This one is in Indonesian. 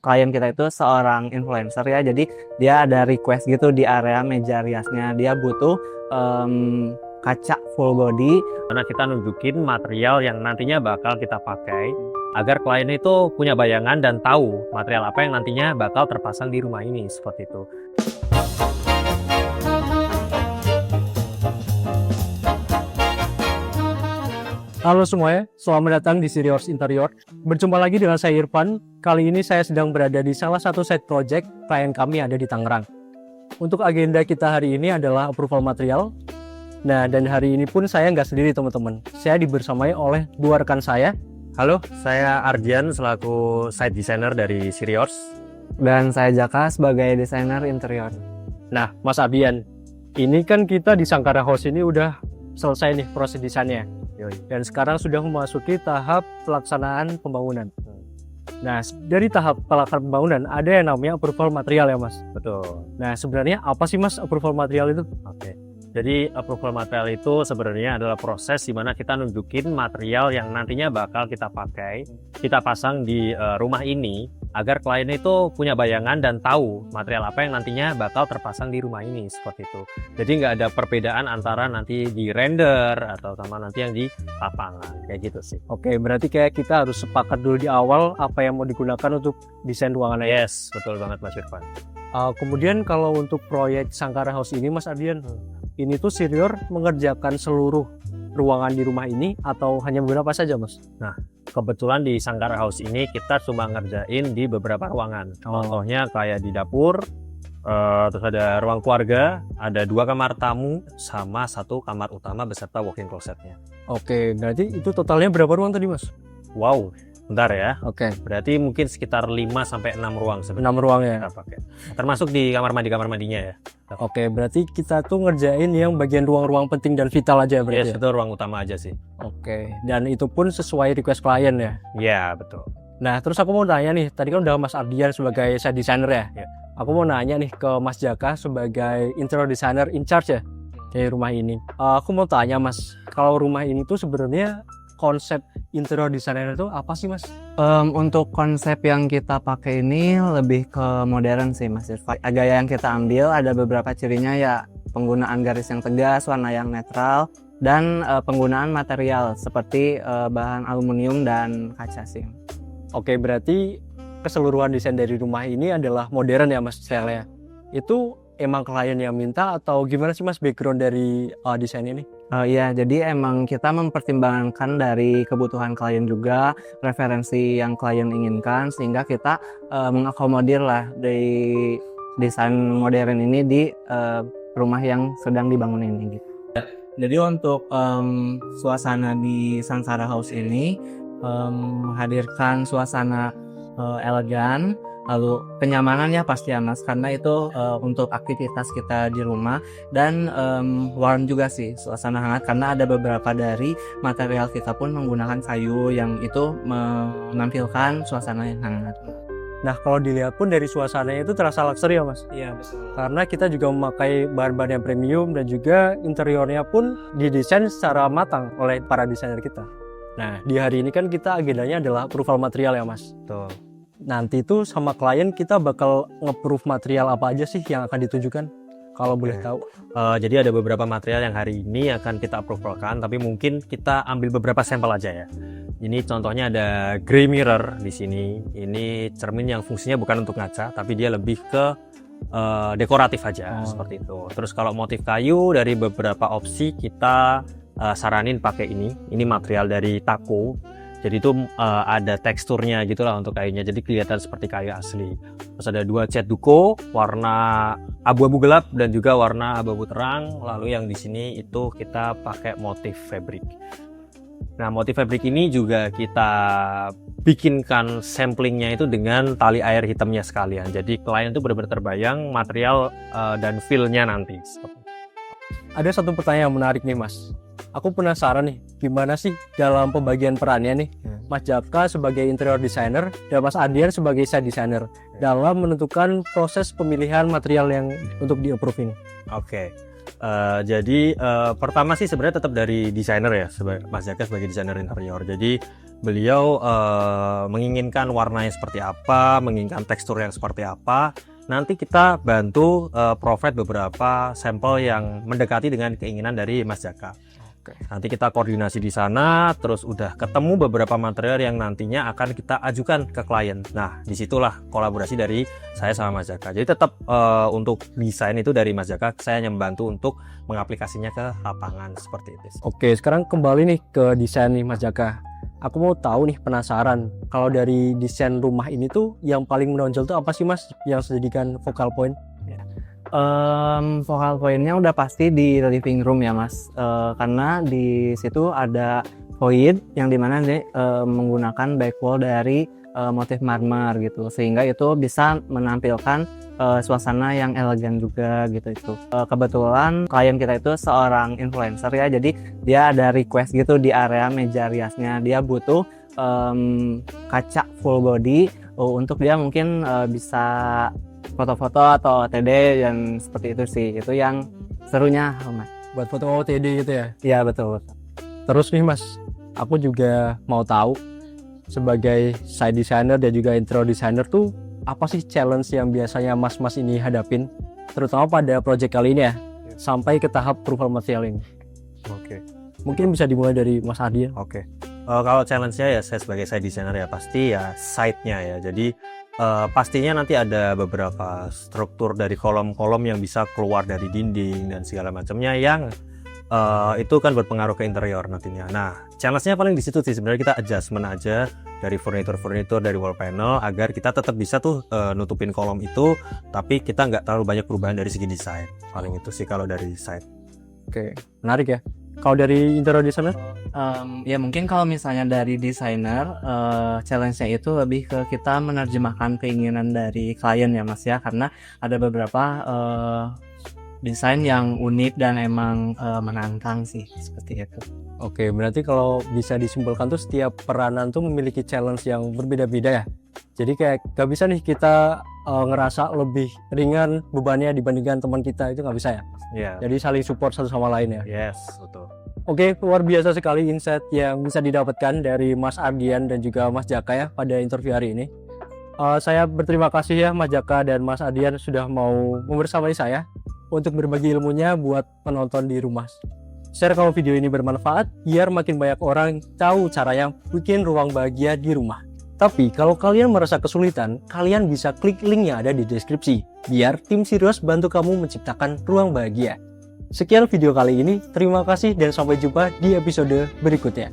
klien kita itu seorang influencer ya, jadi dia ada request gitu di area meja riasnya, dia butuh kaca full body. Karena kita nunjukin material yang nantinya bakal kita pakai agar klien itu punya bayangan dan tahu material apa yang nantinya bakal terpasang di rumah ini, seperti itu. Halo semuanya, selamat datang di Siriors Interior. Berjumpa lagi dengan saya Irfan. Kali ini saya sedang berada di salah satu site project klien kami ada di Tangerang. Untuk agenda kita hari ini adalah approval material. Nah, dan hari ini pun saya nggak sendiri teman-teman. Saya dibersamai oleh dua rekan saya. Halo, saya Ardian selaku site designer dari Siriors. Dan saya Jaka sebagai desainer interior. Nah, Mas Ardian, ini kan kita di Sangkara House ini udah selesai nih proses desainnya. Dan sekarang sudah memasuki tahap pelaksanaan pembangunan. Nah, dari tahap pelaksanaan pembangunan ada yang namanya approval material ya Mas? Betul. Nah, sebenarnya apa sih Mas approval material itu? Oke. Jadi approval material itu sebenarnya adalah proses di mana kita nunjukin material yang nantinya bakal kita pakai, kita pasang di rumah ini agar klien itu punya bayangan dan tahu material apa yang nantinya bakal terpasang di rumah ini, seperti itu. Jadi nggak ada perbedaan antara nanti di render atau sama nanti yang di lapangan, kayak gitu sih. Oke, berarti kayak kita harus sepakat dulu di awal apa yang mau digunakan untuk desain ruangannya. Yes, betul banget Mas Irfan. Kemudian kalau untuk proyek Sangkara House ini Mas Ardian, ini tuh Sirior mengerjakan seluruh ruangan di rumah ini atau hanya beberapa saja Mas? Nah, kebetulan di Sangkara House ini kita cuma ngerjain di beberapa ruangan. Contohnya kayak di dapur, terus ada ruang keluarga, ada 2 kamar tamu, sama 1 kamar utama beserta walk-in closetnya. Oke, berarti itu totalnya berapa ruang tadi Mas? Wow, bentar ya. Oke, Berarti mungkin sekitar 5-6 ruang 6 sebenarnya ruang ya. kita pakai. Termasuk di kamar mandinya ya. Oke, berarti kita tuh ngerjain yang bagian ruang-ruang penting dan vital aja berarti Yes, ya? itu ruang utama aja sih. Oke, dan itu pun sesuai request klien ya? Iya, betul. Nah, terus aku mau nanya nih, tadi kan udah Mas Ardian sebagai site designer ya? Ya. Aku mau nanya nih ke Mas Jaka sebagai interior designer in charge ya dari rumah ini. Aku mau tanya Mas, kalau rumah ini tuh sebenarnya konsep interior designer itu apa sih Mas? Untuk konsep yang kita pakai ini lebih ke modern sih Mas Irfan. Gaya yang kita ambil ada beberapa cirinya ya, penggunaan garis yang tegas, warna yang netral, dan penggunaan material seperti bahan aluminium dan kaca sih. Oke, berarti keseluruhan desain dari rumah ini adalah modern ya Mas style-nya. Itu emang klien yang minta atau gimana sih Mas background dari desain ini? Iya, jadi emang kita mempertimbangkan dari kebutuhan klien juga, preferensi yang klien inginkan, sehingga kita mengakomodir lah dari desain modern ini di rumah yang sedang dibangun ini. Gitu. Jadi untuk suasana di Sangsara House ini menghadirkan suasana elegan, lalu kenyamanan ya pasti ya Mas, karena itu untuk aktivitas kita di rumah, dan warm juga sih, suasana hangat karena ada beberapa dari material kita pun menggunakan kayu yang itu menampilkan suasana yang hangat. Nah, kalau dilihat pun dari suasananya itu terasa luxury ya Mas? Iya, betul. Karena kita juga memakai bahan-bahan yang premium dan juga interiornya pun didesain secara matang oleh para desainer kita. Nah, di hari ini kan kita agendanya adalah approval material ya Mas? Betul. Nanti tuh sama klien kita bakal nge-proof material apa aja sih yang akan ditunjukkan? Kalau boleh tahu. Jadi ada beberapa material yang hari ini akan kita approvalkan, tapi mungkin kita ambil beberapa sampel aja ya. Ini contohnya ada grey mirror di sini. Ini cermin yang fungsinya bukan untuk ngaca, tapi dia lebih ke dekoratif aja, seperti itu. Terus kalau motif kayu dari beberapa opsi kita saranin pakai ini. Ini material dari Taco. Jadi itu ada teksturnya gitulah untuk kayunya, jadi kelihatan seperti kayu asli. Terus ada 2 cat duko, warna abu-abu gelap dan juga warna abu-abu terang. Lalu yang di sini itu kita pakai motif fabric. Nah, motif fabric ini juga kita bikinkan samplingnya itu dengan tali air hitamnya sekalian. Jadi klien itu benar-benar terbayang material dan feel-nya nanti. Ada satu pertanyaan yang menarik nih Mas. Aku penasaran nih, gimana sih dalam pembagian perannya nih Mas Jaka sebagai interior designer dan Mas Ardian sebagai site designer dalam menentukan proses pemilihan material yang untuk di-approve ini? Oke. Jadi pertama sih sebenarnya tetap dari desainer ya, Mas Jaka sebagai desainer interior. Jadi beliau menginginkan warnanya seperti apa, menginginkan tekstur yang seperti apa. Nanti kita bantu provide beberapa sampel yang mendekati dengan keinginan dari Mas Jaka. Nanti kita koordinasi di sana, terus udah ketemu beberapa material yang nantinya akan kita ajukan ke klien. Nah, disitulah kolaborasi dari saya sama Mas Jaka. Jadi tetap untuk desain itu dari Mas Jaka, saya hanya membantu untuk mengaplikasinya ke lapangan seperti itu. Oke, sekarang kembali nih ke desain nih Mas Jaka. Aku mau tahu nih, penasaran, kalau dari desain rumah ini tuh yang paling menonjol tuh apa sih Mas yang dijadikan focal point? Focal pointnya udah pasti di living room ya Mas, karena di situ ada void yang dimana dia menggunakan back wall dari motif marmer gitu, sehingga itu bisa menampilkan suasana yang elegan juga gitu. Itu kebetulan klien kita itu seorang influencer ya, jadi dia ada request gitu di area meja riasnya, dia butuh kaca full body untuk dia mungkin bisa foto-foto atau OTD dan seperti itu sih. Itu yang serunya Mas. Buat foto OTD gitu ya? Iya betul. Terus nih Mas, aku juga mau tahu sebagai side designer dan juga interior designer tuh apa sih challenge yang biasanya Mas-mas ini hadapin, terutama pada project kali ini ya, sampai ke tahap approval material ini. Oke. Mungkin bisa dimulai dari Mas Adian. Oke. Kalau challenge-nya ya, saya sebagai side designer ya pasti ya side-nya ya. Jadi pastinya nanti ada beberapa struktur dari kolom-kolom yang bisa keluar dari dinding dan segala macamnya yang itu kan berpengaruh ke interior nantinya. Nah, challenge-nya paling di situ sih sebenarnya, kita adjustment aja dari furnitur dari wall panel agar kita tetap bisa tuh nutupin kolom itu, tapi kita nggak terlalu banyak perubahan dari segi desain. Paling itu sih kalau dari side. Oke, menarik ya. Kalau dari interior designer? Ya mungkin kalau misalnya dari desainer, challenge-nya itu lebih ke kita menerjemahkan keinginan dari klien ya Mas ya, karena ada beberapa desain yang unik dan emang menantang sih, seperti itu. Oke, berarti kalau bisa disimpulkan tuh setiap peranan tuh memiliki challenge yang berbeda-beda ya. Jadi kayak gak bisa nih kita ngerasa lebih ringan bebannya dibandingkan teman kita, itu nggak bisa ya. Yeah. Jadi saling support satu sama lain ya. Yes, betul. Oke, luar biasa sekali insight yang bisa didapatkan dari Mas Ardian dan juga Mas Jaka ya pada interview hari ini. Saya berterima kasih ya Mas Jaka dan Mas Ardian sudah mau membersamai saya untuk berbagi ilmunya buat penonton di rumah. Share kalau video ini bermanfaat biar makin banyak orang tahu cara yang bikin ruang bahagia di rumah. Tapi kalau kalian merasa kesulitan, kalian bisa klik link yang ada di deskripsi biar tim Sirius bantu kamu menciptakan ruang bahagia. Sekian video kali ini, terima kasih dan sampai jumpa di episode berikutnya.